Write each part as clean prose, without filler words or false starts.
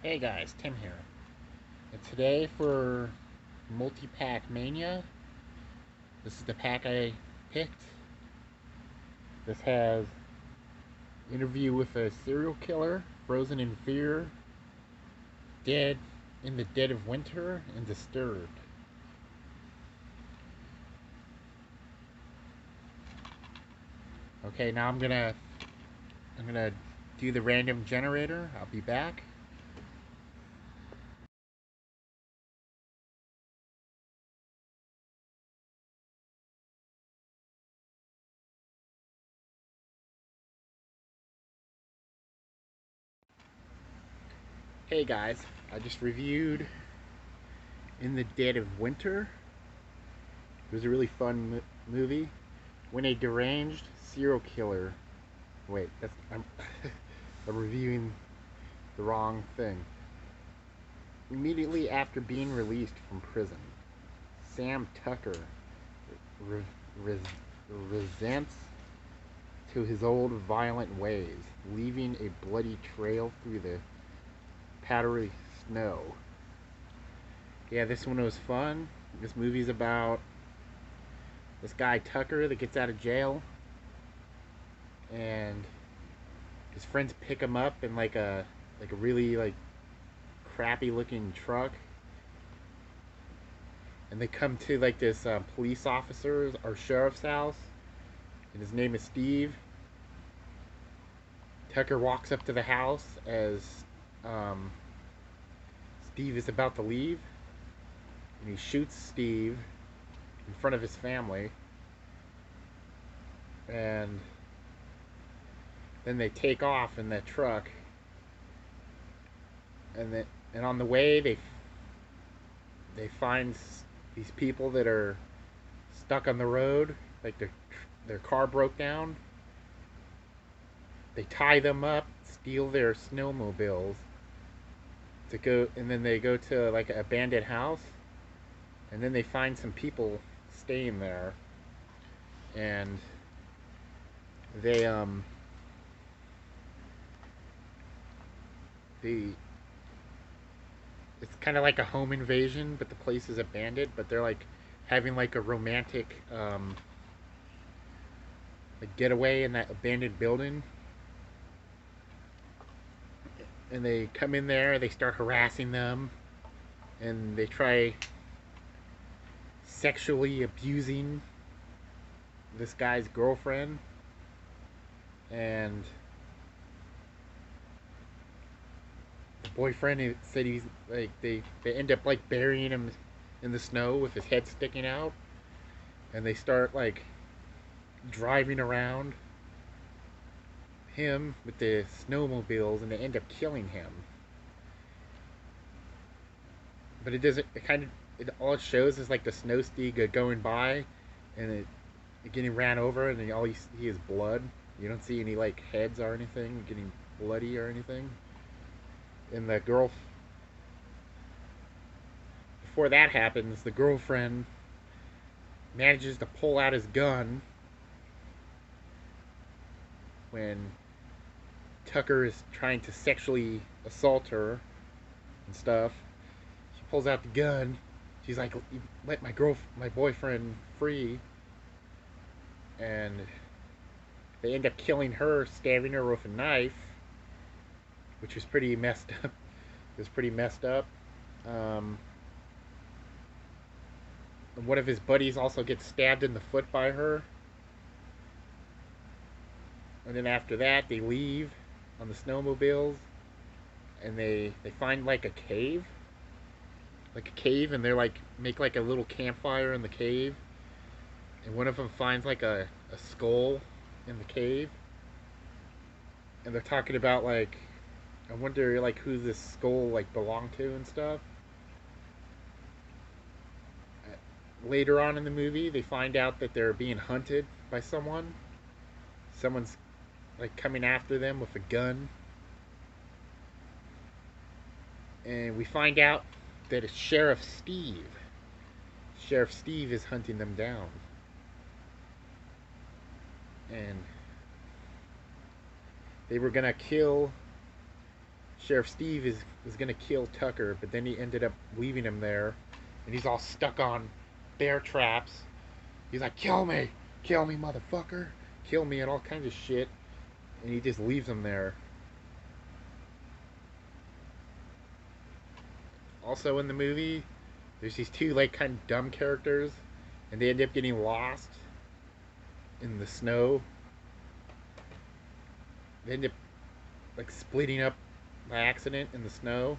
Hey guys, Tim here. And today for multipack mania, this is the pack I picked. This has interview with a serial killer, frozen in fear, dead in the dead of winter, and disturbed. Okay, now I'm gonna do the random generator. I'll be back. Hey guys, I just reviewed In the Dead of Winter. It was a really fun movie. When a deranged serial killer. Wait, I'm reviewing the wrong thing. Immediately after being released from prison, Sam Tucker re- res- resents to his old violent ways, leaving a bloody trail through the powdery snow. Yeah, this one was fun. This movie's about this guy Tucker that gets out of jail, and his friends pick him up in like a really like crappy looking truck, and they come to like this police officer or sheriff's house, and his name is Steve. Tucker walks up to the house as um, Steve is about to leave, and he shoots Steve in front of his family, and then they take off in that truck, and on the way they find these people that are stuck on the road, like their car broke down. They tie them up, steal their snowmobiles to go, and then they go to like an abandoned house, and then they find some people staying there, and they they it's kind of like a home invasion, but the place is abandoned. But they're like having like a romantic like getaway in that abandoned building, and they come in there, they start harassing them, and they try sexually abusing this guy's girlfriend, and the boyfriend said he's like they end up like burying him in the snow with his head sticking out, and they start like driving around him with the snowmobiles, and they end up killing him. But it doesn't. It kind of. It all it shows is like the snow steed going by, and it getting ran over, and then all you see is blood. You don't see any like heads or anything getting bloody or anything. And the girl, before that happens, the girlfriend manages to pull out his gun when Tucker is trying to sexually assault her and stuff. She pulls out the gun. She's like, "Let my boyfriend free," and they end up killing her, stabbing her with a knife, which was pretty messed up. It was pretty messed up. Um, and one of his buddies also gets stabbed in the foot by her. And then after that, they leave on the snowmobiles, and they find like a cave, and they're like make like a little campfire in the cave. And one of them finds like a skull in the cave, and they're talking about like, I wonder like who this skull like belonged to and stuff. Later on in the movie, they find out that they're being hunted by someone. Someone's like coming after them with a gun, and we find out that it's Sheriff Steve. Sheriff Steve is hunting them down, and they were gonna kill Sheriff Steve was gonna kill Tucker, but then he ended up leaving him there, and he's all stuck on bear traps. He's like, kill me, motherfucker, kill me, and all kinds of shit, and he just leaves him there. Also in the movie, there's these two like kind of dumb characters, and they end up getting lost in the snow. They end up like splitting up by accident in the snow,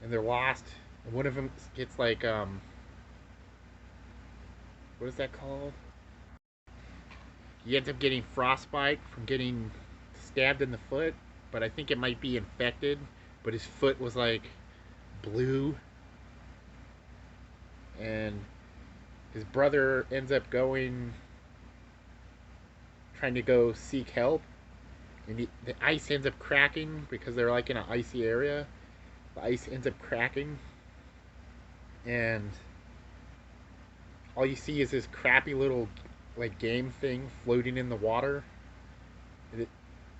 and they're lost. And one of them gets like what is that called? He ends up getting frostbite from getting stabbed in the foot, but I think it might be infected. But his foot was like blue, and his brother ends up trying to go seek help, and the ice ends up cracking because they're like in an icy area. The ice ends up cracking, and all you see is this crappy little like game thing floating in the water.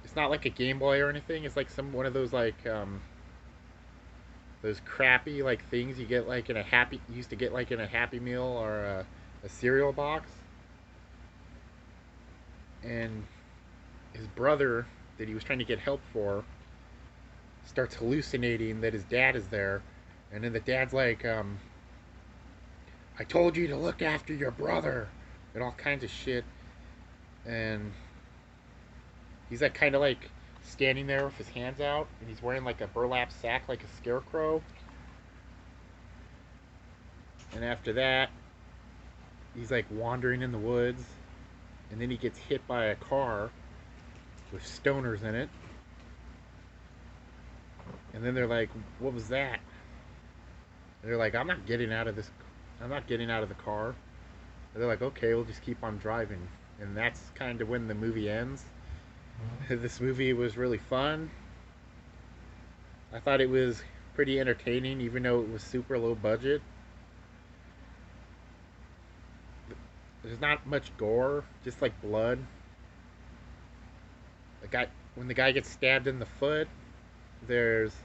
It's not like a Game Boy or anything. It's like one of those like those crappy like things you get like in a used to get like in a Happy Meal or a cereal box. And his brother that he was trying to get help for starts hallucinating that his dad is there, and then the dad's like, I told you to look after your brother, and all kinds of shit. And he's like kind of like standing there with his hands out, and he's wearing like a burlap sack like a scarecrow. And after that, he's like wandering in the woods, and then he gets hit by a car with stoners in it. And then they're like, what was that? And they're like, I'm not getting out of the car. And they're like, okay, we'll just keep on driving. And that's kind of when the movie ends. This movie was really fun. I thought it was pretty entertaining, even though it was super low budget. There's not much gore, just like blood. When the guy gets stabbed in the foot, there's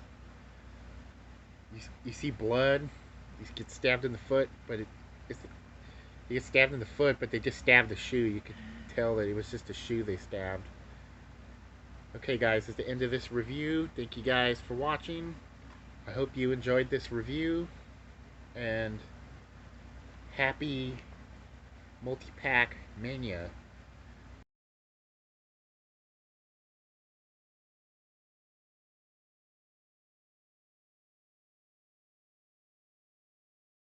you see blood. He gets stabbed in the foot, but he gets stabbed in the foot, but they just stabbed the shoe. You could tell that it was just a shoe they stabbed. Okay, guys, that's the end of this review. Thank you guys for watching. I hope you enjoyed this review, and happy multipack mania.